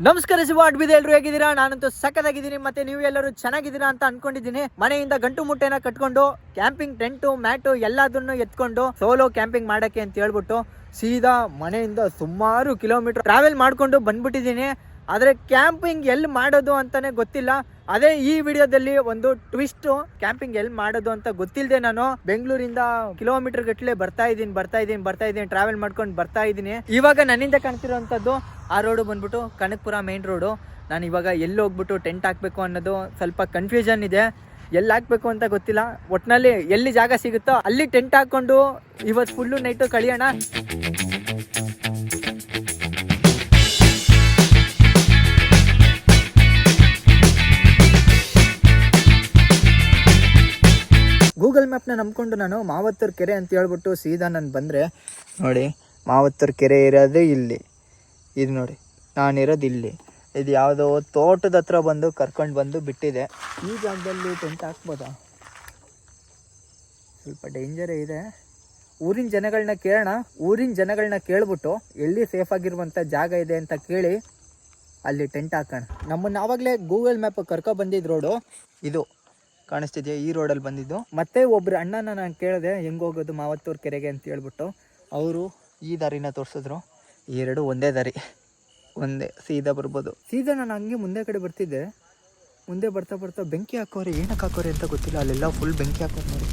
ನಮಸ್ಕಾರ ಶಿವಾಡ್ಬಿದೆ, ಎಲ್ಲರೂ ಹೇಗಿದ್ದೀರಾ? ನಾನಂತೂ ಸಖತ್ತಾಗಿದ್ದೀನಿ. ಮತ್ತೆ ನೀವು ಎಲ್ಲರೂ ಚೆನ್ನಾಗಿದ್ದೀರಾ ಅಂತ ಅನ್ಕೊಂಡಿದ್ದೀನಿ. ಮನೆಯಿಂದ ಗಂಟು ಮುಟ್ಟೆನ ಕಟ್ಕೊಂಡು ಕ್ಯಾಂಪಿಂಗ್ ಟೆಂಟು ಮ್ಯಾಟು ಎಲ್ಲದನ್ನು ಎತ್ಕೊಂಡು ಸೋಲೋ ಕ್ಯಾಂಪಿಂಗ್ ಮಾಡಕ್ಕೆ ಅಂತ ಹೇಳ್ಬಿಟ್ಟು ಸೀದಾ ಮನೆಯಿಂದ ಸುಮಾರು ಕಿಲೋಮೀಟರ್ ಟ್ರಾವೆಲ್ ಮಾಡ್ಕೊಂಡು ಬಂದ್ಬಿಟ್ಟಿದ್ದೀನಿ. ಆದ್ರೆ ಕ್ಯಾಂಪಿಂಗ್ ಎಲ್ಲಿ ಮಾಡೋದು ಅಂತಾನೆ ಗೊತ್ತಿಲ್ಲ. ಅದೇ ಈ ವಿಡಿಯೋದಲ್ಲಿ ಒಂದು ಟ್ವಿಸ್ಟ್, ಕ್ಯಾಂಪಿಂಗ್ ಎಲ್ಲಿ ಮಾಡೋದು ಅಂತ ಗೊತ್ತಿಲ್ಲದೆ ನಾನು ಬೆಂಗಳೂರಿಂದ ಕಿಲೋಮೀಟರ್ ಗಟ್ಟಲೆ ಬರ್ತಾ ಇದ್ದೀನಿ ಟ್ರಾವೆಲ್ ಮಾಡ್ಕೊಂಡು ಬರ್ತಾ ಇದ್ದೀನಿ. ಇವಾಗ ನನ್ನಿಂದ ಕಾಣ್ತಿರೋಂಥದ್ದು ಆ ರೋಡು ಬಂದ್ಬಿಟ್ಟು ಕನಕಪುರ ಮೇನ್ ರೋಡು. ನಾನು ಇವಾಗ ಎಲ್ಲಿ ಹೋಗ್ಬಿಟ್ಟು ಟೆಂಟ್ ಹಾಕ್ಬೇಕು ಅನ್ನೋದು ಸ್ವಲ್ಪ ಕನ್ಫ್ಯೂಷನ್ ಇದೆ. ಎಲ್ಲಿ ಹಾಕ್ಬೇಕು ಅಂತ ಗೊತ್ತಿಲ್ಲ. ಒಟ್ಟಿನಲ್ಲಿ ಎಲ್ಲಿ ಜಾಗ ಸಿಗುತ್ತೋ ಅಲ್ಲಿ ಟೆಂಟ್ ಹಾಕೊಂಡು ಇವತ್ತು ಫುಲ್ಲು ನೈಟು ಕಳಿಯೋಣ. ಗೂಗಲ್ ಮ್ಯಾಪ್ನ ನಂಬ್ಕೊಂಡು ನಾನು ಮಾವತ್ತೂರು ಕೆರೆ ಅಂತ ಹೇಳ್ಬಿಟ್ಟು ಸೀದಾ ನಾನು ಬಂದರೆ ನೋಡಿ, ಮಾವತ್ತೂರು ಕೆರೆ ಇರೋದು ಇಲ್ಲಿ. ಇದು ನೋಡಿ, ನಾನಿರೋದು ಇಲ್ಲಿ. ಇದು ಯಾವುದೋ ತೋಟದ ಹತ್ರ ಬಂದು ಕರ್ಕೊಂಡು ಬಂದು ಬಿಟ್ಟಿದೆ. ಈ ಜಾಗದಲ್ಲಿ ಟೆಂಟ್ ಹಾಕ್ಬೋದಾ? ಸ್ವಲ್ಪ ಡೇಂಜರೇ ಇದೆ. ಊರಿನ ಜನಗಳನ್ನ ಕೇಳ್ಬಿಟ್ಟು ಎಲ್ಲಿ ಸೇಫ್ ಆಗಿರುವಂಥ ಜಾಗ ಇದೆ ಅಂತ ಕೇಳಿ ಅಲ್ಲಿ ಟೆಂಟ್ ಹಾಕೋಣ. ನಮ್ಮನ್ನು ಆವಾಗಲೇ ಗೂಗಲ್ ಮ್ಯಾಪ್ ಕರ್ಕೊ ಬಂದಿದ್ದು ರೋಡು ಇದು ಕಾಣಿಸ್ತಿದೆಯಾ? ಈ ರೋಡಲ್ಲಿ ಬಂದಿದ್ದು. ಮತ್ತೆ ಒಬ್ರು ಅಣ್ಣನ ನಾನು ಕೇಳಿದೆ ಹೆಂಗೆ ಹೋಗೋದು ಮಾವತ್ತೂರು ಕೆರೆಗೆ ಅಂತ ಹೇಳ್ಬಿಟ್ಟು. ಅವರು ಈ ದಾರಿನ ತೋರಿಸಿದ್ರು. ಈ ಎರಡು ಒಂದೇ ದಾರಿ, ಒಂದೇ ಸೀದಾ ಬರ್ಬೋದು. ಸೀದಾ ನಾನು ಹಂಗೆ ಮುಂದೆ ಕಡೆ ಬರ್ತಿದ್ದೆ. ಮುಂದೆ ಬರ್ತಾ ಬರ್ತಾ ಬೆಂಕಿ ಹಾಕೋರೆ, ಏನಕ್ಕೆ ಹಾಕೋರೆ ಅಂತ ಗೊತ್ತಿಲ್ಲ. ಅಲ್ಲೆಲ್ಲ ಫುಲ್ ಬೆಂಕಿ ಹಾಕೋರು ನೋಡಿ.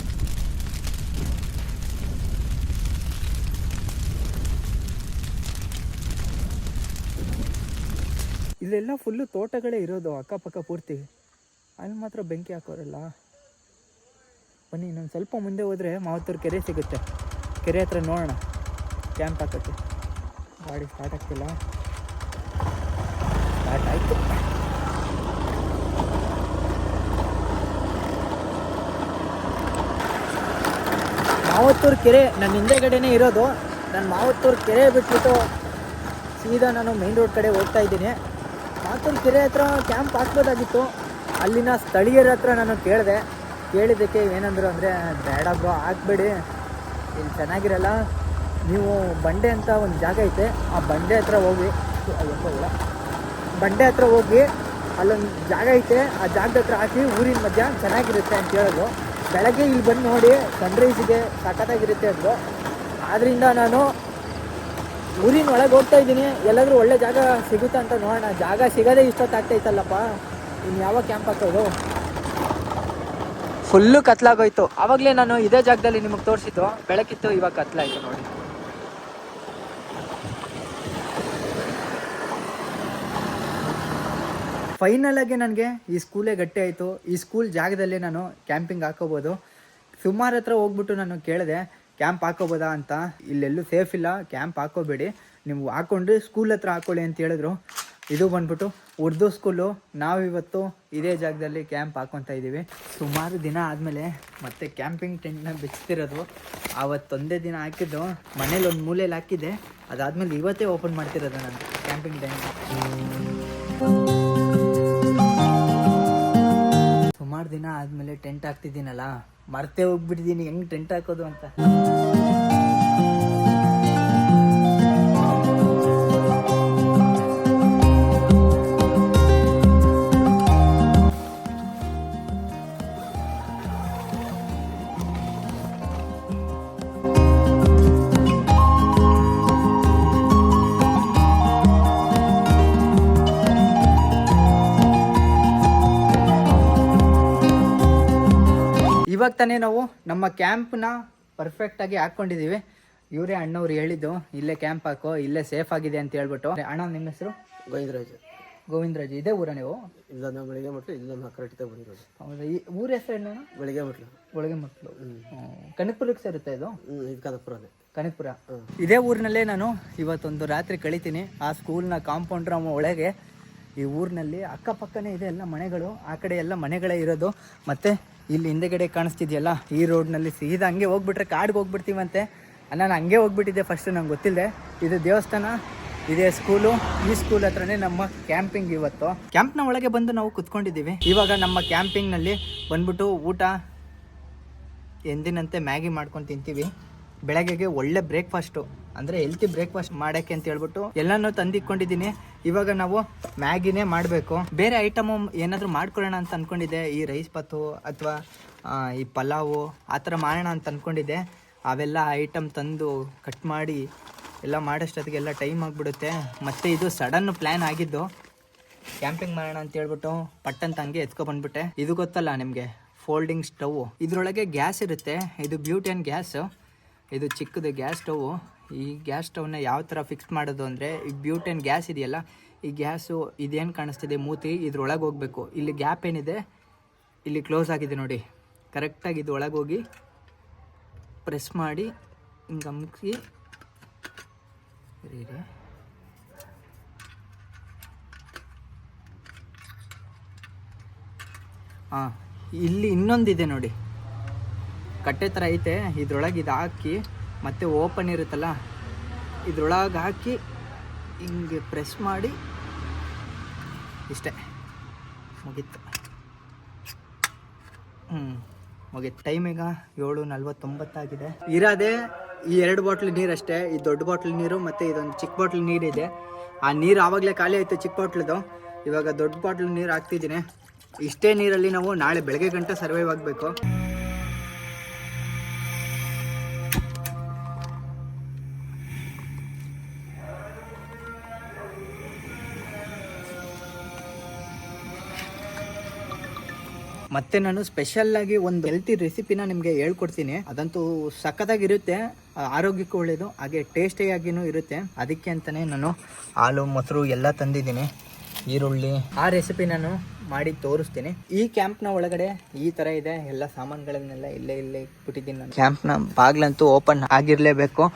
ಇಲ್ಲೆಲ್ಲ ಫುಲ್ಲು ತೋಟಗಳೇ ಇರೋದು ಅಕ್ಕಪಕ್ಕ ಪೂರ್ತಿ. ಅಲ್ಲಿ ಮಾತ್ರ ಬೆಂಕಿ ಹಾಕೋರಲ್ಲ. ಬನ್ನಿ, ಇನ್ನೊಂದು ಸ್ವಲ್ಪ ಮುಂದೆ ಹೋದರೆ ಮಾವತ್ತೂರು ಕೆರೆ ಸಿಗುತ್ತೆ. ಕೆರೆ ಹತ್ರ ನೋಡೋಣ ಕ್ಯಾಂಪ್ ಹಾಕೋಕ್ಕೆ. ಗಾಡಿ ಸ್ಟಾರ್ಟ್ ಆಗ್ತಿಲ್ಲ. ಸ್ಟಾರ್ಟ್ ಆಯಿತು. ಮಾವತ್ತೂರು ಕೆರೆ ನನ್ನ ಹಿಂದೆಗಡೆನೇ ಇರೋದು. ನಾನು ಮಾವತ್ತೂರು ಕೆರೆ ಬಿಟ್ಬಿಟ್ಟು ಸೀದಾ ನಾನು ಮೇನ್ ರೋಡ್ ಕಡೆ ಹೋಗ್ತಾ ಇದ್ದೀನಿ. ಮಾವತ್ತೂರು ಕೆರೆ ಹತ್ರ ಕ್ಯಾಂಪ್ ಹಾಕ್ಬೋದಾಗಿತ್ತು. ಅಲ್ಲಿನ ಸ್ಥಳೀಯರ ಹತ್ರ ನಾನು ಕೇಳಿದ್ದಕ್ಕೆ ಏನಂದರು ಅಂದರೆ, ಬೇಡ ಬ್ರೋ ಹಾಕ್ಬೇಡಿ, ಇಲ್ಲಿ ಚೆನ್ನಾಗಿರಲ್ಲ. ನೀವು ಬಂಡೆ ಅಂತ ಒಂದು ಜಾಗ ಐತೆ, ಆ ಬಂಡೆ ಹತ್ರ ಹೋಗಿ ಅಲ್ಲೊಂದು ಜಾಗ ಐತೆ, ಆ ಜಾಗದ ಹತ್ರ ಹಾಕಿ ಊರಿನ ಮಧ್ಯ ಚೆನ್ನಾಗಿರುತ್ತೆ ಅಂತ ಹೇಳಿದ್ರು. ಬೆಳಗ್ಗೆ ಇಲ್ಲಿ ಬಂದು ನೋಡಿ ಸನ್ರೈಸಿಗೆ ಸಖತ್ತಾಗಿರುತ್ತೆ ಅಂದರು. ಆದ್ದರಿಂದ ನಾನು ಊರಿನ ಒಳಗೆ ಹೋಗ್ತಾ ಇದ್ದೀನಿ. ಎಲ್ಲಾದರೂ ಒಳ್ಳೆ ಜಾಗ ಸಿಗುತ್ತಾ ಅಂತ ನೋಡೋಣ. ಜಾಗ ಸಿಗೋದೇ ಇಷ್ಟೊತ್ತಾಗ್ತೈತಲ್ಲಪ್ಪ, ಇನ್ನು ಯಾವ ಕ್ಯಾಂಪ್ ಹಾಕೋದು? ಫುಲ್ಲು ಕತ್ಲಾಗೋಯ್ತು. ಆವಾಗಲೇ ನಾನು ಇದೇ ಜಾಗದಲ್ಲಿ ನಿಮಗೆ ತೋರಿಸಿದ್ದು, ಬೆಳಕಿತ್ತು, ಇವಾಗ ಕತ್ಲಾಯಿತು ನೋಡಿ. ಫೈನಲ್ ಆಗಿ ನನಗೆ ಈ ಸ್ಕೂಲೇ ಗಟ್ಟಿ ಆಯಿತು. ಈ ಸ್ಕೂಲ್ ಜಾಗದಲ್ಲೇ ನಾನು ಕ್ಯಾಂಪಿಂಗ್ ಹಾಕೋಬೋದು. ಸುಮಾರು ಹತ್ರ ಹೋಗ್ಬಿಟ್ಟು ನಾನು ಕೇಳಿದೆ ಕ್ಯಾಂಪ್ ಹಾಕೋಬೋದಾ ಅಂತ. ಇಲ್ಲೆಲ್ಲೂ ಸೇಫ್ ಇಲ್ಲ, ಕ್ಯಾಂಪ್ ಹಾಕೋಬೇಡಿ, ನೀವು ಹಾಕ್ಕೊಂಡ್ರೆ ಸ್ಕೂಲ್ ಹತ್ರ ಹಾಕೊಳ್ಳಿ ಅಂತ ಹೇಳಿದ್ರು. ಇದು ಬಂದ್ಬಿಟ್ಟು ಉರ್ದು ಸ್ಕೂಲು. ನಾವಿವತ್ತು ಇದೇ ಜಾಗದಲ್ಲಿ ಕ್ಯಾಂಪ್ ಹಾಕ್ಕೊತಾ ಇದ್ದೀವಿ. ಸುಮಾರು ದಿನ ಆದಮೇಲೆ ಮತ್ತೆ ಕ್ಯಾಂಪಿಂಗ್ ಟೆಂಟ್ನ ಬಿಚ್ತಿರೋದು. ಆವತ್ತೊಂದೇ ದಿನ ಹಾಕಿದ್ದು, ಮನೇಲಿ ಒಂದು ಮೂಲೆಯಲ್ಲಿ ಹಾಕಿದ್ದೆ. ಅದಾದಮೇಲೆ ಇವತ್ತೇ ಓಪನ್ ಮಾಡ್ತಿರೋದು ನಾನು ಕ್ಯಾಂಪಿಂಗ್ ಟೆಂಟ್. ಸುಮಾರು ದಿನ ಆದಮೇಲೆ ಟೆಂಟ್ ಹಾಕ್ತಿದ್ದೀನಲ್ಲ, ಮರ್ತೇ ಹೋಗ್ಬಿಟ್ಟಿದ್ದೀನಿ ಹೆಂಗೆ ಟೆಂಟ್ ಹಾಕೋದು ಅಂತ. ಇವಾಗ ತಾನೇ ನಾವು ನಮ್ಮ ಕ್ಯಾಂಪ್ನ ಪರ್ಫೆಕ್ಟಾಗಿ ಹಾಕ್ಕೊಂಡಿದ್ದೀವಿ. ಇವರೇ ಅಣ್ಣವ್ರು ಹೇಳಿದ್ದು ಇಲ್ಲೇ ಕ್ಯಾಂಪ್ ಹಾಕೋ, ಇಲ್ಲೇ ಸೇಫ್ ಆಗಿದೆ ಅಂತ ಹೇಳ್ಬಿಟ್ಟು. ಅಣ್ಣ, ನಿಮ್ಮ ಹೆಸರು? ಗೋವಿಂದರಾಜ್. ಇದೇ ಊರ ನೀವು? ಇಲ್ಲ, ನಾವು ಬೆಳಿಗ್ಗೆ ಮಟ್ಲು ಇಲ್ಲ, ನಮ್ಮ ಕರೆಕ್ಟ್ ಬಂದಿರೋದು. ಹೌದಾ? ಈ ಊರ ಹೆಸರು ಏನು? ಬೆಳಿಗ್ಗೆ ಮಟ್ಲು. ಕನಕಪುರಕ್ಕೆ ಸೇರುತ್ತೆ ಇದು? ಇದು ಕನಕಪುರ. ಇದೇ ಊರಿನಲ್ಲೇ ನಾನು ಇವತ್ತೊಂದು ರಾತ್ರಿ ಕಳಿತೀನಿ. ಆ ಸ್ಕೂಲ್ನ ಕಾಂಪೌಂಡ್ರ ಒಳಗೆ. ಈ ಊರಿನಲ್ಲಿ ಅಕ್ಕಪಕ್ಕನೇ ಇದೆ ಎಲ್ಲ ಮನೆಗಳು. ಆ ಕಡೆ ಎಲ್ಲ ಮನೆಗಳೇ ಇರೋದು. ಮತ್ತು ಇಲ್ಲಿ ಹಿಂದೆಗಡೆ ಕಾಣಿಸ್ತಿದೆಯಲ್ಲ, ಈ ರೋಡ್ನಲ್ಲಿ ಸೀದಾ ಹಂಗೆ ಹೋಗ್ಬಿಟ್ರೆ ಕಾಡಿಗೆ ಹೋಗ್ಬಿಡ್ತೀವಂತೆ. ನಾನು ಹಂಗೆ ಹೋಗ್ಬಿಟ್ಟಿದ್ದೆ ಫಸ್ಟು, ನಂಗೆ ಗೊತ್ತಿಲ್ಲದೆ. ಇದು ದೇವಸ್ಥಾನ, ಇದೇ ಸ್ಕೂಲು. ಈ ಸ್ಕೂಲ್ ಹತ್ರನೇ ನಮ್ಮ ಕ್ಯಾಂಪಿಂಗ್. ಇವತ್ತು ಕ್ಯಾಂಪ್ನ ಒಳಗೆ ಬಂದು ನಾವು ಕುತ್ಕೊಂಡಿದ್ದೀವಿ. ಇವಾಗ ನಮ್ಮ ಕ್ಯಾಂಪಿಂಗ್ನಲ್ಲಿ ಬಂದ್ಬಿಟ್ಟು ಊಟ ಎಂದಿನಂತೆ ಮ್ಯಾಗಿ ಮಾಡ್ಕೊಂಡು ತಿಂತೀವಿ. ಬೆಳಗ್ಗೆಗೆ ಒಳ್ಳೆ ಬ್ರೇಕ್ಫಾಸ್ಟು. ಅಂದರೆ ಹೆಲ್ತಿ ಬ್ರೇಕ್ಫಾಸ್ಟ್ ಮಾಡೋಕ್ಕೆ ಅಂತ ಹೇಳ್ಬಿಟ್ಟು ಎಲ್ಲನೂ ತಂದಿಟ್ಕೊಂಡಿದ್ದೀನಿ. ಇವಾಗ ನಾವು ಮ್ಯಾಗಿನೇ ಮಾಡಬೇಕು. ಬೇರೆ ಐಟಮು ಏನಾದರೂ ಮಾಡ್ಕೊಳ್ಳೋಣ ಅಂತ ಅಂದ್ಕೊಂಡಿದ್ದೆ, ಈ ರೈಸ್ ಬಾತು ಅಥವಾ ಈ ಪಲಾವು ಆ ಥರ ಮಾಡೋಣ ಅಂತ ಅಂದ್ಕೊಂಡಿದ್ದೆ. ಅವೆಲ್ಲ ಐಟಮ್ ತಂದು ಕಟ್ ಮಾಡಿ ಎಲ್ಲ ಮಾಡೋಷ್ಟೊತ್ತಿಗೆಲ್ಲ ಟೈಮ್ ಆಗಿಬಿಡುತ್ತೆ. ಮತ್ತು ಇದು ಸಡನ್ ಪ್ಲ್ಯಾನ್ ಆಗಿದ್ದು, ಕ್ಯಾಂಪಿಂಗ್ ಮಾಡೋಣ ಅಂತ ಹೇಳ್ಬಿಟ್ಟು ಪಟ್ಟಂತ ಹಂಗೆ ಎತ್ಕೊಬಂದ್ಬಿಟ್ಟೆ. ಇದು ಗೊತ್ತಲ್ಲ ನಿಮಗೆ, ಫೋಲ್ಡಿಂಗ್ ಸ್ಟವ್. ಇದರೊಳಗೆ ಗ್ಯಾಸ್ ಇರುತ್ತೆ. ಇದು ಬ್ಯೂಟಿಯನ್ ಗ್ಯಾಸ್. ಇದು ಚಿಕ್ಕದು ಗ್ಯಾಸ್ ಸ್ಟವ್. ಈ ಗ್ಯಾಸ್ ಸ್ಟವ್ನ ಯಾವ ಥರ ಫಿಕ್ಸ್ ಮಾಡೋದು ಅಂದರೆ, ಈ ಬ್ಯೂಟಿಯನ್ ಗ್ಯಾಸ್ ಇದೆಯಲ್ಲ, ಈ ಗ್ಯಾಸು ಇದೇನು ಕಾಣಿಸ್ತಿದೆ ಮೂತಿ, ಇದ್ರೊಳಗೆ ಹೋಗಬೇಕು. ಇಲ್ಲಿ ಗ್ಯಾಪ್ ಏನಿದೆ ಇಲ್ಲಿ ಕ್ಲೋಸ್ ಆಗಿದೆ ನೋಡಿ, ಕರೆಕ್ಟಾಗಿ ಇದು ಒಳಗೆ ಹೋಗಿ ಪ್ರೆಸ್ ಮಾಡಿ ಹಿಂಗೆ ಅಮ್ಸಿ ಹಾಂ, ಇಲ್ಲಿ ಇನ್ನೊಂದಿದೆ ನೋಡಿ, ಕಟ್ಟೆ ಥರ ಐತೆ. ಇದ್ರೊಳಗೆ ಇದು ಹಾಕಿ ಮತ್ತೆ ಓಪನ್ ಇರುತ್ತಲ್ಲ, ಇದ್ರೊಳಗೆ ಹಾಕಿ ಹಿಂಗೆ ಪ್ರೆಸ್ ಮಾಡಿ ಇಷ್ಟೇ, ಮುಗೀತು. ಮುಗೀತು. ಟೈಮ್ ಈಗ 7:49 ಇರೋದೇ ಈ 2 ಬಾಟ್ಲ್ ನೀರು ಅಷ್ಟೇ. ಈ ದೊಡ್ಡ ಬಾಟ್ಲ್ ನೀರು ಮತ್ತು ಇದೊಂದು ಚಿಕ್ಕ ಬಾಟ್ಲ್ ನೀರಿದೆ. ಆ ನೀರು ಆವಾಗಲೇ ಖಾಲಿ ಆಯಿತು ಚಿಕ್ಕ ಬಾಟ್ಲದು. ಇವಾಗ ದೊಡ್ಡ ಬಾಟ್ಲ್ ನೀರು ಹಾಕ್ತಿದ್ದೀನಿ. ಇಷ್ಟೇ ನೀರಲ್ಲಿ ನಾವು ನಾಳೆ ಬೆಳಗ್ಗೆ ಗಂಟೆ ಸರ್ವೈವ್ ಆಗಬೇಕು. ಮತ್ತೆ ನಾನು ಸ್ಪೆಷಲ್ಲಾಗಿ ಒಂದು ಹೆಲ್ತಿ ರೆಸಿಪಿನ ನಿಮಗೆ ಹೇಳ್ಕೊಡ್ತೀನಿ. ಅದಂತೂ ಸಖತ್ತಾಗಿರುತ್ತೆ, ಆರೋಗ್ಯಕ್ಕೂ ಒಳ್ಳೆಯದು, ಹಾಗೆ ಟೇಸ್ಟಿಯಾಗಿಯೂ ಇರುತ್ತೆ. ಅದಕ್ಕೆ ಅಂತಲೇ ನಾನು ಹಾಲು ಮೊಸರು ಎಲ್ಲ ತಂದಿದ್ದೀನಿ, ಈರುಳ್ಳಿ. ಆ ರೆಸಿಪಿ ನಾನು ಮಾಡಿ ತೋರಿಸ್ತೀನಿ. ಈ ಕ್ಯಾಂಪ್ನ ಒಳಗಡೆ ಈ ಥರ ಇದೆ, ಎಲ್ಲ ಸಾಮಾನುಗಳನ್ನೆಲ್ಲ ಇಲ್ಲೇ ಇಟ್ಬಿಟ್ಟಿದ್ದೀನಿ ನಾನು. ಕ್ಯಾಂಪ್ನ ಬಾಗ್ಲಂತೂ ಓಪನ್ ಆಗಿರಲೇಬೇಕು,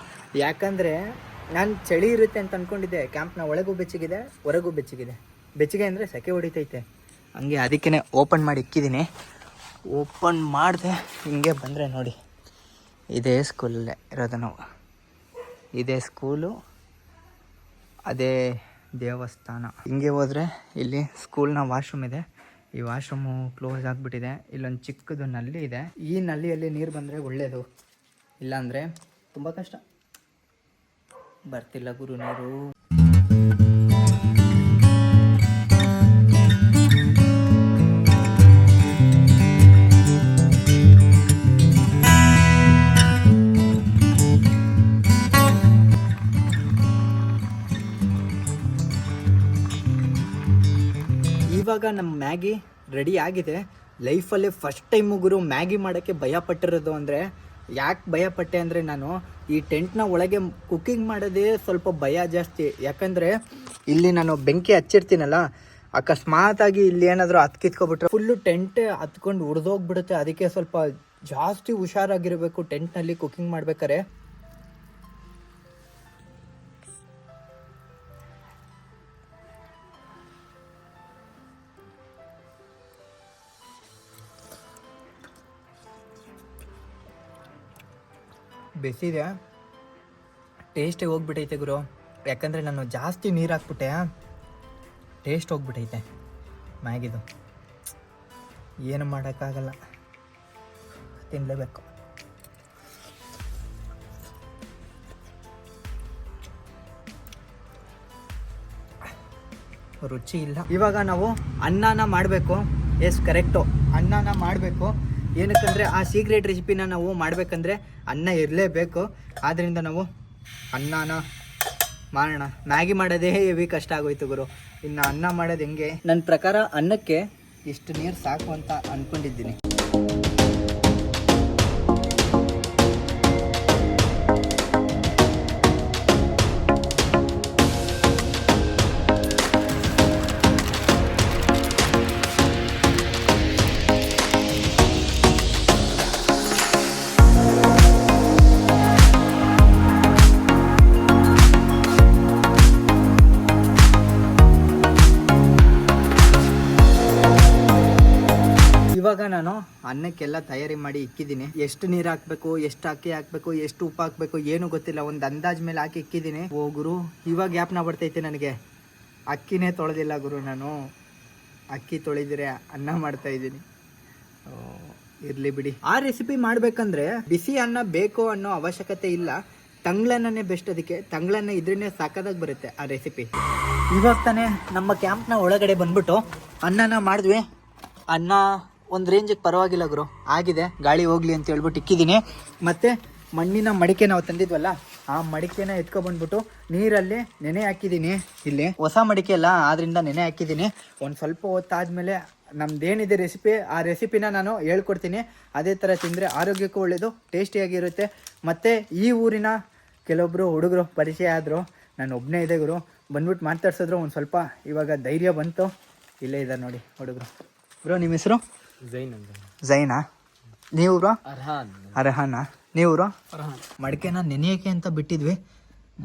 ಯಾಕಂದರೆ ನಾನು ಚಳಿ ಇರುತ್ತೆ ಅಂತ ಅಂದ್ಕೊಂಡಿದ್ದೆ. ಕ್ಯಾಂಪ್ನ ಒಳಗೂ ಬೆಚ್ಚಗಿದೆ, ಹೊರಗೂ ಬೆಚ್ಚಗಿದೆ. ಬೆಚ್ಚಗೆ ಅಂದರೆ ಸೆಕೆ ಹೊಡಿತೈತೆ, ಹಂಗೆ ಅದಕ್ಕೇ ಓಪನ್ ಮಾಡಿ ಇಕ್ಕಿದ್ದೀನಿ. ಓಪನ್ ಮಾಡಿದೆ, ಹಿಂಗೆ ಬಂದರೆ ನೋಡಿ, ಇದೇ ಸ್ಕೂಲಲ್ಲೇ ಇರೋದು ನಾವು. ಇದೇ ಸ್ಕೂಲು, ಅದೇ ದೇವಸ್ಥಾನ. ಹಿಂಗೆ ಹೋದರೆ ಇಲ್ಲಿ ಸ್ಕೂಲ್ನ ವಾಶ್ರೂಮ್ ಇದೆ. ಈ ವಾಶ್ರೂಮು ಕ್ಲೋಸ್ ಆಗಿಬಿಟ್ಟಿದೆ. ಇಲ್ಲೊಂದು ಚಿಕ್ಕದು ನಲ್ಲಿ ಇದೆ. ಈ ನಲ್ಲಿಯಲ್ಲಿ ನೀರು ಬಂದರೆ ಒಳ್ಳೆಯದು, ಇಲ್ಲಾಂದರೆ ತುಂಬ ಕಷ್ಟ. ಬರ್ತಿಲ್ಲ ಗುರು ನೀರು. ಇವಾಗ ನಮ್ಮ ಮ್ಯಾಗಿ ರೆಡಿ ಆಗಿದೆ. ಲೈಫಲ್ಲೇ ಫಸ್ಟ್ ಟೈಮು ಗುರು ಮ್ಯಾಗಿ ಮಾಡೋಕ್ಕೆ ಭಯಪಟ್ಟಿರೋದು. ಅಂದರೆ ಯಾಕೆ ಭಯಪಟ್ಟೆ ಅಂದರೆ, ನಾನು ಈ ಟೆಂಟ್ನ ಒಳಗೆ ಕುಕ್ಕಿಂಗ್ ಮಾಡೋದೇ ಸ್ವಲ್ಪ ಭಯ ಜಾಸ್ತಿ. ಯಾಕಂದರೆ ಇಲ್ಲಿ ನಾನು ಬೆಂಕಿ ಹಚ್ಚಿರ್ತೀನಲ್ಲ, ಅಕಸ್ಮಾತಾಗಿ ಇಲ್ಲಿ ಏನಾದರೂ ಹತ್ಕಿತ್ಕೊಬಿಟ್ರೆ ಫುಲ್ಲು ಟೆಂಟ್ ಹತ್ಕೊಂಡು ಉರಿದೋಗ್ಬಿಡುತ್ತೆ. ಅದಕ್ಕೆ ಸ್ವಲ್ಪ ಜಾಸ್ತಿ ಹುಷಾರಾಗಿರಬೇಕು ಟೆಂಟ್ನಲ್ಲಿ ಕುಕ್ಕಿಂಗ್ ಮಾಡ್ಬೇಕಾರೆ. ಬೆಸಿದೆ, ಟೇಸ್ಟೇ ಹೋಗ್ಬಿಟ್ಟೈತೆ ಗುರು. ಯಾಕಂದರೆ ನಾನು ಜಾಸ್ತಿ ನೀರು ಹಾಕ್ಬಿಟ್ಟೆ, ಟೇಸ್ಟ್ ಹೋಗ್ಬಿಟ್ಟೈತೆ ಮ್ಯಾಗಿದು. ಏನು ಮಾಡೋಕ್ಕಾಗಲ್ಲ, ತಿನ್ನಲೇಬೇಕು. ರುಚಿ ಇಲ್ಲ. ಇವಾಗ ನಾವು ಅನ್ನನ ಮಾಡಬೇಕು. ಎಸ್, ಕರೆಕ್ಟು, ಅನ್ನನ ಮಾಡಬೇಕು. ಏನಕ್ಕಂದರೆ ಆ ಸೀಕ್ರೆಟ್ ರೆಸಿಪಿನ ನಾವು ಮಾಡಬೇಕಂದ್ರೆ ಅನ್ನ ಇರಲೇಬೇಕು. ಆದ್ದರಿಂದ ನಾವು ಅನ್ನನ ಮಾಡೋಣ. ಮ್ಯಾಗಿ ಮಾಡೋದೇ ಹೆವಿ ಕಷ್ಟ ಆಗೋಯ್ತು ಗುರು, ಇನ್ನು ಅನ್ನ ಮಾಡೋದು ಹೆಂಗೆ? ನನ್ನ ಪ್ರಕಾರ ಅನ್ನಕ್ಕೆ ಇಷ್ಟು ನೀರು ಸಾಕು ಅಂತ ಅಂದ್ಕೊಂಡಿದ್ದೀನಿ. ಇವಾಗ ನಾನು ಅನ್ನಕ್ಕೆಲ್ಲ ತಯಾರಿ ಮಾಡಿ ಇಕ್ಕಿದ್ದೀನಿ. ಎಷ್ಟು ನೀರು ಹಾಕಬೇಕು, ಎಷ್ಟು ಅಕ್ಕಿ ಹಾಕಬೇಕು, ಎಷ್ಟು ಉಪ್ಪು ಹಾಕಬೇಕು ಏನು ಗೊತ್ತಿಲ್ಲ. ಒಂದು ಅಂದಾಜ್ ಮೇಲೆ ಹಾಕಿ ಇಕ್ಕಿದ್ದೀನಿ. ಓ ಗುರು, ಇವಾಗ ಜ್ಞಾಪನ ಬರ್ತೈತೆ ನನಗೆ, ಅಕ್ಕಿನೇ ತೊಳೆದಿಲ್ಲ ಗುರು ನಾನು. ಅಕ್ಕಿ ತೊಳೆದಿರೆ ಅನ್ನ ಮಾಡ್ತಾ ಇದ್ದೀನಿ. ಇರಲಿ ಬಿಡಿ. ಆ ರೆಸಿಪಿ ಮಾಡಬೇಕಂದ್ರೆ ಬಿಸಿ ಅನ್ನ ಬೇಕು ಅನ್ನೋ ಅವಶ್ಯಕತೆ ಇಲ್ಲ. ತಂಗ್ಳನ್ನೇ ಬೆಸ್ಟ್. ಅದಕ್ಕೆ ತಂಗ್ಳನ್ನ ಇದ್ರೇ ಸಾಕಾದಾಗ ಬರುತ್ತೆ ಆ ರೆಸಿಪಿ. ಇವಾಗ ತಾನೇ ನಮ್ಮ ಕ್ಯಾಂಪ್ನ ಒಳಗಡೆ ಬಂದ್ಬಿಟ್ಟು ಅನ್ನನ ಮಾಡಿದ್ವಿ. ಅನ್ನ ಒಂದು ರೇಂಜಿಗೆ ಪರವಾಗಿಲ್ಲ ಗುರು, ಆಗಿದೆ. ಗಾಳಿ ಹೋಗ್ಲಿ ಅಂತ ಹೇಳ್ಬಿಟ್ಟು ಇಕ್ಕಿದ್ದೀನಿ. ಮತ್ತು ಮಣ್ಣಿನ ಮಡಿಕೆ ನಾವು ತಂದಿದ್ವಲ್ಲ, ಆ ಮಡಿಕೆನ ಎತ್ಕೊಬಂದ್ಬಿಟ್ಟು ನೀರಲ್ಲಿ ನೆನೆ ಹಾಕಿದ್ದೀನಿ. ಇಲ್ಲಿ ಹೊಸ ಮಡಿಕೆ ಅಲ್ಲ, ಆದ್ರಿಂದ ನೆನೆ ಹಾಕಿದ್ದೀನಿ. ಒಂದು ಸ್ವಲ್ಪ ಹೊತ್ತಾದಮೇಲೆ ನಮ್ದೇನಿದೆ ರೆಸಿಪಿ, ಆ ರೆಸಿಪಿನ ನಾನು ಹೇಳ್ಕೊಡ್ತೀನಿ. ಅದೇ ಥರ ತಿಂದರೆ ಆರೋಗ್ಯಕ್ಕೂ ಒಳ್ಳೆಯದು, ಟೇಸ್ಟಿಯಾಗಿರುತ್ತೆ. ಮತ್ತು ಈ ಊರಿನ ಕೆಲವೊಬ್ಬರು ಹುಡುಗರು ಪರಿಚಯ ಆದರು, ನಾನು ಒಬ್ಬನೇ ಇದೆ ಗುರು. ಬಂದ್ಬಿಟ್ಟು ಮಾತಾಡ್ಸಿದ್ರು, ಒಂದು ಸ್ವಲ್ಪ ಇವಾಗ ಧೈರ್ಯ ಬಂತು. ಇಲ್ಲೇ ಇದ್ದಾರೆ ನೋಡಿ ಹುಡುಗರು. ಬ್ರೋ ನಿಮ್ಮ ಹೆಸರು? ಜೈನ್ ಅಂತ. ಜೈನಾ? ನೀವು ಬ್ರೋ? ಅರ್ಹಾನ್. ಅರ್ಹಾನಾ? ನೀವು ಬ್ರೋ? ಮಡಿಕೆನ ನೆನೆಯೋಕೆ ಅಂತ ಬಿಟ್ಟಿದ್ವಿ.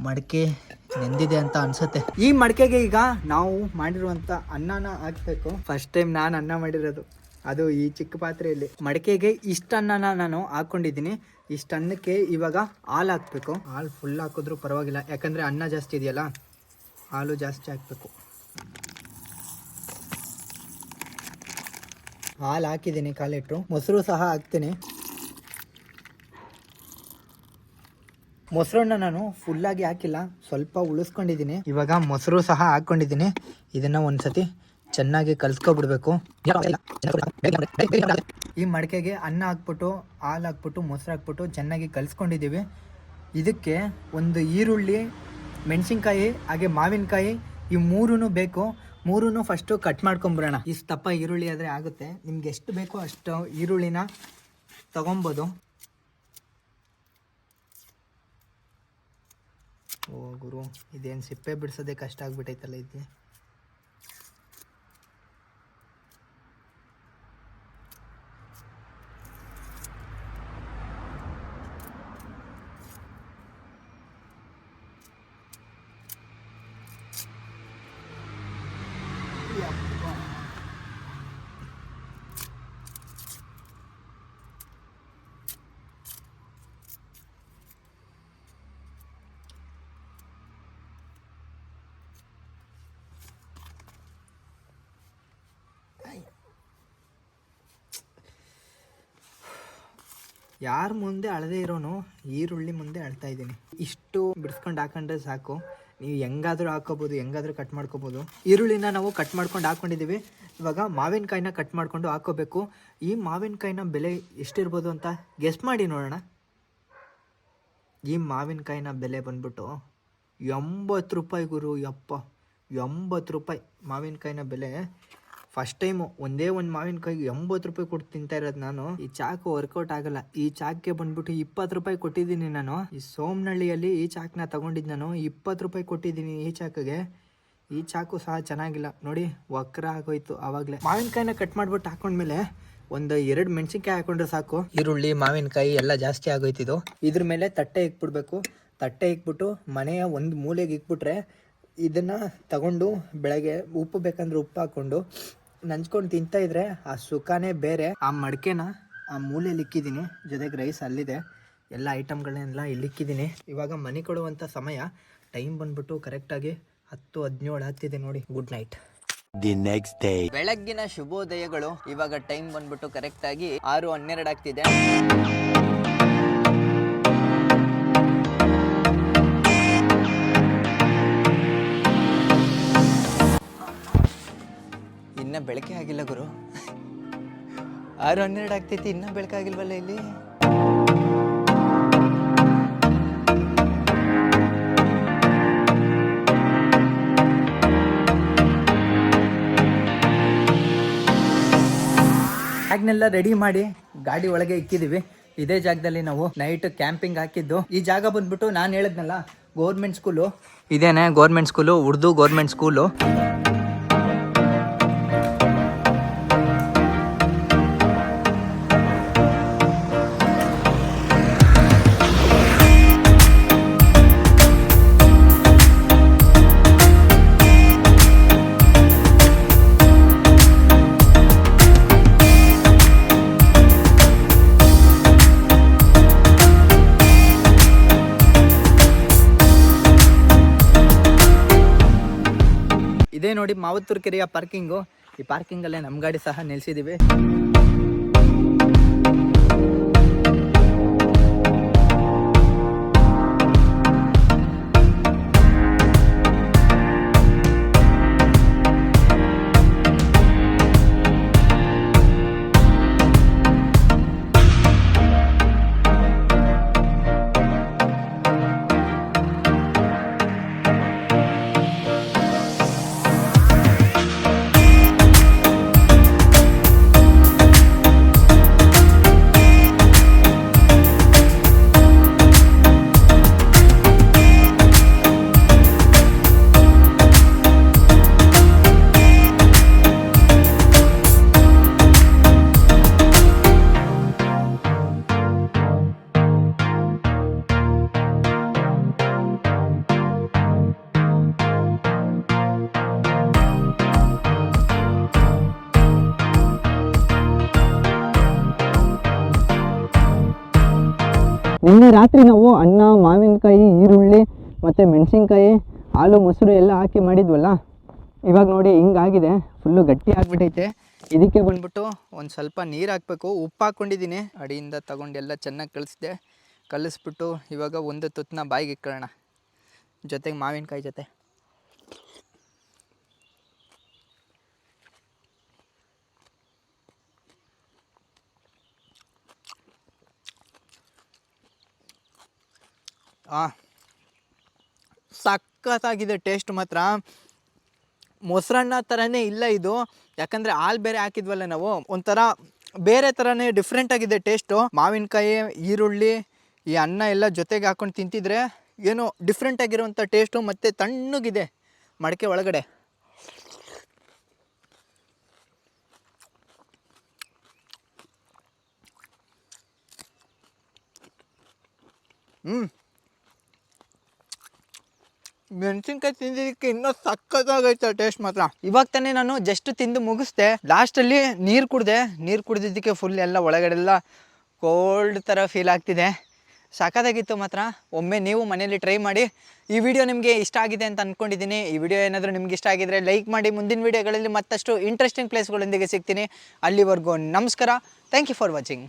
ಮಡಿಕೆ ನೆಂದಿದೆ ಅಂತ ಅನ್ಸುತ್ತೆ. ಈ ಮಡಿಕೆಗೆ ಈಗ ನಾವು ಮಾಡಿರುವಂಥ ಅನ್ನನ ಹಾಕಬೇಕು. ಫಸ್ಟ್ ಟೈಮ್ ನಾನು ಅನ್ನ ಮಾಡಿರೋದು, ಅದು ಈ ಚಿಕ್ಕ ಪಾತ್ರೆಯಲ್ಲಿ. ಮಡಿಕೆಗೆ ಇಷ್ಟು ಅನ್ನನ ನಾನು ಹಾಕ್ಕೊಂಡಿದ್ದೀನಿ. ಇಷ್ಟು ಅನ್ನಕ್ಕೆ ಇವಾಗ ಹಾಲು ಹಾಕಬೇಕು. ಹಾಲು ಫುಲ್ ಹಾಕಿದ್ರೂ ಪರವಾಗಿಲ್ಲ, ಯಾಕಂದರೆ ಅನ್ನ ಜಾಸ್ತಿ ಇದೆಯಲ್ಲ, ಹಾಲು ಜಾಸ್ತಿ ಹಾಕಬೇಕು. ಹಾಲು ಹಾಕಿದ್ದೀನಿ 1/4 ಲೀಟ್ರು. ಮೊಸರು ಸಹ ಹಾಕ್ತೀನಿ. ಮೊಸರನ್ನ ನಾನು ಫುಲ್ಲಾಗಿ ಹಾಕಿಲ್ಲ, ಸ್ವಲ್ಪ ಉಳಿಸ್ಕೊಂಡಿದ್ದೀನಿ. ಇವಾಗ ಮೊಸರು ಸಹ ಹಾಕ್ಕೊಂಡಿದ್ದೀನಿ. ಇದನ್ನು ಒಂದ್ಸತಿ ಚೆನ್ನಾಗಿ ಕಲಿಸ್ಕೊಬಿಡ್ಬೇಕು. ಈ ಮಡಿಕೆಗೆ ಅನ್ನ ಹಾಕ್ಬಿಟ್ಟು, ಹಾಲು ಹಾಕ್ಬಿಟ್ಟು, ಮೊಸರು ಹಾಕ್ಬಿಟ್ಟು ಚೆನ್ನಾಗಿ ಕಲಿಸ್ಕೊಂಡಿದ್ದೀವಿ. ಇದಕ್ಕೆ ಒಂದು ಈರುಳ್ಳಿ, ಮೆಣಸಿನ್ಕಾಯಿ, ಹಾಗೆ ಮಾವಿನಕಾಯಿ, ಈ ಮೂರೂ ಬೇಕು. ಮೂರೂ ಫಸ್ಟು ಕಟ್ ಮಾಡ್ಕೊಂಬಿಡೋಣ. ಇಷ್ಟು ದಪ್ಪ ಈರುಳ್ಳಿ ಆದರೆ ಆಗುತ್ತೆ. ನಿಮ್ಗೆ ಎಷ್ಟು ಬೇಕೋ ಅಷ್ಟು ಈರುಳ್ಳಿನ ತೊಗೊಬೋದು. ಓ ಗುರು, ಇದೇನು ಸಿಪ್ಪೆ ಬಿಡಿಸೋದೇ ಕಷ್ಟ ಆಗ್ಬಿಟ್ಟೈತಲ್ಲ ಇದು. ಯಾರ ಮುಂದೆ ಅಳದೇ ಇರೋನು ಈರುಳ್ಳಿ ಮುಂದೆ ಅಳ್ತಾ ಇದ್ದೀನಿ. ಇಷ್ಟು ಬಿಡಿಸ್ಕೊಂಡು ಹಾಕೊಂಡ್ರೆ ಸಾಕು. ನೀವು ಹೆಂಗಾದರೂ ಹಾಕೋಬೋದು, ಹೆಂಗಾದರೂ ಕಟ್ ಮಾಡ್ಕೋಬೋದು. ಈರುಳ್ಳಿನ ನಾವು ಕಟ್ ಮಾಡ್ಕೊಂಡು ಹಾಕ್ಕೊಂಡಿದ್ದೀವಿ. ಇವಾಗ ಮಾವಿನಕಾಯಿನ ಕಟ್ ಮಾಡಿಕೊಂಡು ಹಾಕೋಬೇಕು. ಈ ಮಾವಿನಕಾಯಿನ ಬೆಲೆ ಎಷ್ಟಿರ್ಬೋದು ಅಂತ ಗೆಸ್ ಮಾಡಿ ನೋಡೋಣ. ಈ ಮಾವಿನಕಾಯಿನ ಬೆಲೆ ಬಂದ್ಬಿಟ್ಟು 80 ರೂಪಾಯಿ ಗುರು. ಯಪ್ಪ, 80 ರೂಪಾಯಿ ಮಾವಿನಕಾಯಿನ ಬೆಲೆ. ಫಸ್ಟ್ ಟೈಮು ಒಂದೇ ಒಂದು ಮಾವಿನಕಾಯಿಗೆ 80 ರೂಪಾಯಿ ಕೊಟ್ಟು ತಿಂತಾ ಇರೋದು ನಾನು. ಈ ಚಾಕು ವರ್ಕೌಟ್ ಆಗಲ್ಲ. ಈ ಚಾಕ್ಗೆ ಬಂದ್ಬಿಟ್ಟು 20 ರೂಪಾಯಿ ಕೊಟ್ಟಿದ್ದೀನಿ ನಾನು. ಈ ಸೋಮನಹಳ್ಳಿಯಲ್ಲಿ ಈ ಚಾಕ್ನ ತಗೊಂಡಿದ್ದು ನಾನು. 20 ರೂಪಾಯಿ ಕೊಟ್ಟಿದ್ದೀನಿ ಈ ಚಾಕಿಗೆ. ಈ ಚಾಕು ಸಹ ಚೆನ್ನಾಗಿಲ್ಲ ನೋಡಿ, ವಕ್ರ ಆಗೋಯ್ತು ಆವಾಗಲೇ. ಮಾವಿನಕಾಯಿನ ಕಟ್ ಮಾಡಿಬಿಟ್ಟು ಹಾಕೊಂಡ್ಮೇಲೆ ಒಂದು 2 ಮೆಣಸಿನ್ಕಾಯಿ ಹಾಕೊಂಡ್ರೆ ಸಾಕು. ಈರುಳ್ಳಿ, ಮಾವಿನಕಾಯಿ ಎಲ್ಲ ಜಾಸ್ತಿ ಆಗೋಯ್ತಿದ್ದು. ಇದ್ರ ಮೇಲೆ ತಟ್ಟೆ ಇಕ್ಬಿಡ್ಬೇಕು. ತಟ್ಟೆ ಇಕ್ಬಿಟ್ಟು ಮನೆಯ ಒಂದು ಮೂಲೆಗೆ ಇಕ್ಬಿಟ್ರೆ ಇದನ್ನು ತಗೊಂಡು ಬೆಳಗ್ಗೆ ಉಪ್ಪು ಬೇಕಂದ್ರೆ ಉಪ್ಪು ಹಾಕ್ಕೊಂಡು ನಂಚ್ಕೊಂಡು ತಿಂತಾ ಇದ್ರೆ ಆ ಸುಖನೇ ಬೇರೆ. ಆ ಮಡಿಕೆನ ಆ ಮೂಲೆಯಲ್ಲಿ ಇಕ್ಕಿದ್ದೀನಿ, ಜೊತೆಗೆ ರೈಸ್ ಅಲ್ಲಿದೆ, ಎಲ್ಲ ಐಟಮ್ಗಳನ್ನೆಲ್ಲ ಇಲ್ಲಿಕ್ಕಿದ್ದೀನಿ. ಇವಾಗ ಮನೆ ಕೊಡುವಂಥ ಸಮಯ ಟೈಮ್ ಬಂದ್ಬಿಟ್ಟು ಕರೆಕ್ಟಾಗಿ 10:17 ಆಗ್ತಿದೆ ನೋಡಿ. Good night. The next day. ಬೆಳಗ್ಗಿನ ಶುಭೋದಯಗಳು. ಇವಾಗ ಟೈಮ್ ಬಂದ್ಬಿಟ್ಟು ಕರೆಕ್ಟಾಗಿ 6:12 ಆಗ್ತಿದೆ. ಇನ್ನ ಬೆಳಕೆ ಆಗಿಲ್ಲ ಗುರು. 6:12 ಆಗ್ತೈತಿ, ಇನ್ನ ಬೆಳಕಾಗಿಲ್ವಲ್ಲ ಇಲ್ಲಿ. ಬ್ಯಾಗ್ನೆಲ್ಲ ರೆಡಿ ಮಾಡಿ ಗಾಡಿ ಒಳಗೆ ಇಕ್ಕಿದೀವಿ. ಇದೇ ಜಾಗದಲ್ಲಿ ನಾವು ನೈಟ್ ಕ್ಯಾಂಪಿಂಗ್ ಹಾಕಿದ್ದು. ಈ ಜಾಗ ಬಂದ್ಬಿಟ್ಟು ನಾನು ಹೇಳಿದ್ನಲ್ಲ, ಗೌರ್ಮೆಂಟ್ ಸ್ಕೂಲು. ಇದೇನೆ government school, Urdu government school. ಇದೇ ನೋಡಿ ಮಾವತ್ತೂರು ಕೆರೆಯ ಪಾರ್ಕಿಂಗು. ಈ ಪಾರ್ಕಿಂಗಲ್ಲೇ ನಮ್ಮ ಗಾಡಿ ಸಹ ನಿಲ್ಸಿದ್ದೀವಿ. ನಿನ್ನೆ ರಾತ್ರಿ ನಾವು ಅನ್ನ, ಮಾವಿನಕಾಯಿ, ಈರುಳ್ಳಿ ಮತ್ತು ಮೆಣಸಿನ್ಕಾಯಿ, ಹಾಲು, ಮೊಸರು ಎಲ್ಲ ಹಾಕಿ ಮಾಡಿದ್ವಲ್ಲ, ಇವಾಗ ನೋಡಿ ಹಿಂಗಾಗಿದೆ, ಫುಲ್ಲು ಗಟ್ಟಿ ಆಗಿಬಿಟ್ಟೈತೆ. ಇದಕ್ಕೆ ಬಂದ್ಬಿಟ್ಟು ಒಂದು ಸ್ವಲ್ಪ ನೀರು ಹಾಕಬೇಕು. ಉಪ್ಪು ಹಾಕ್ಕೊಂಡಿದ್ದೀನಿ, ಅಡಿಯಿಂದ ತಗೊಂಡು ಎಲ್ಲ ಚೆನ್ನಾಗಿ ಕಲಿಸ್ಬಿಟ್ಟು ಇವಾಗ ಒಂದು ತುತ್ತನ್ನ ಬಾಯಿಗೆ ಇಕ್ಕೊಳ್ಳೋಣ, ಜೊತೆಗೆ ಮಾವಿನಕಾಯಿ ಜೊತೆ. ಸಖತ್ತಾಗಿದೆ ಟೇಸ್ಟ್ ಮಾತ್ರ. ಮೊಸರನ್ನ ಥರನೇ ಇಲ್ಲ ಇದು, ಯಾಕಂದರೆ ಹಾಲು ಬೇರೆ ಹಾಕಿದ್ವಲ್ಲ ನಾವು, ಒಂಥರ ಬೇರೆ ಥರನೇ ಡಿಫ್ರೆಂಟ್ ಆಗಿದೆ ಟೇಸ್ಟು. ಮಾವಿನಕಾಯಿ, ಈರುಳ್ಳಿ, ಈ ಅನ್ನ ಎಲ್ಲ ಜೊತೆಗೆ ಹಾಕ್ಕೊಂಡು ತಿಂತಿದ್ರೆ ಏನೋ ಡಿಫ್ರೆಂಟ್ ಆಗಿರುವಂಥ ಟೇಸ್ಟು, ಮತ್ತು ತಣ್ಣಗಿದೆ ಮಡಕೆ ಒಳಗಡೆ. ಮೆಣಸಿನ್ಕಾಯಿ ತಿಂದಿದ್ದಕ್ಕೆ ಇನ್ನೂ ಸಕ್ಕತ್ತಾಗೈತೆ ಟೇಸ್ಟ್ ಮಾತ್ರ. ಇವಾಗ ತಾನೇ ನಾನು ಜಸ್ಟ್ ತಿಂದು ಮುಗಿಸ್ದೆ, ಲಾಸ್ಟಲ್ಲಿ ನೀರು ಕುಡಿದಿದ್ದಕ್ಕೆ ಫುಲ್ ಎಲ್ಲ ಒಳಗಡೆ ಎಲ್ಲ ಕೋಲ್ಡ್ ಥರ ಫೀಲ್ ಆಗ್ತಿದೆ. ಸಕ್ಕತ್ತಾಗಿತ್ತು ಮಾತ್ರ. ಒಮ್ಮೆ ನೀವು ಮನೇಲಿ ಟ್ರೈ ಮಾಡಿ. ಈ ವಿಡಿಯೋ ನಿಮಗೆ ಇಷ್ಟ ಆಗಿದೆ ಅಂತ ಅಂದ್ಕೊಂಡಿದ್ದೀನಿ. ಈ ವಿಡಿಯೋ ಏನಾದರೂ ನಿಮ್ಗೆ ಇಷ್ಟ ಆಗಿದ್ರೆ ಲೈಕ್ ಮಾಡಿ. ಮುಂದಿನ ವೀಡಿಯೋಗಳಲ್ಲಿ ಮತ್ತಷ್ಟು ಇಂಟ್ರೆಸ್ಟಿಂಗ್ ಪ್ಲೇಸ್ಗಳೊಂದಿಗೆ ಸಿಗ್ತೀನಿ. ಅಲ್ಲಿವರೆಗೂ ನಮಸ್ಕಾರ. Thank you for watching.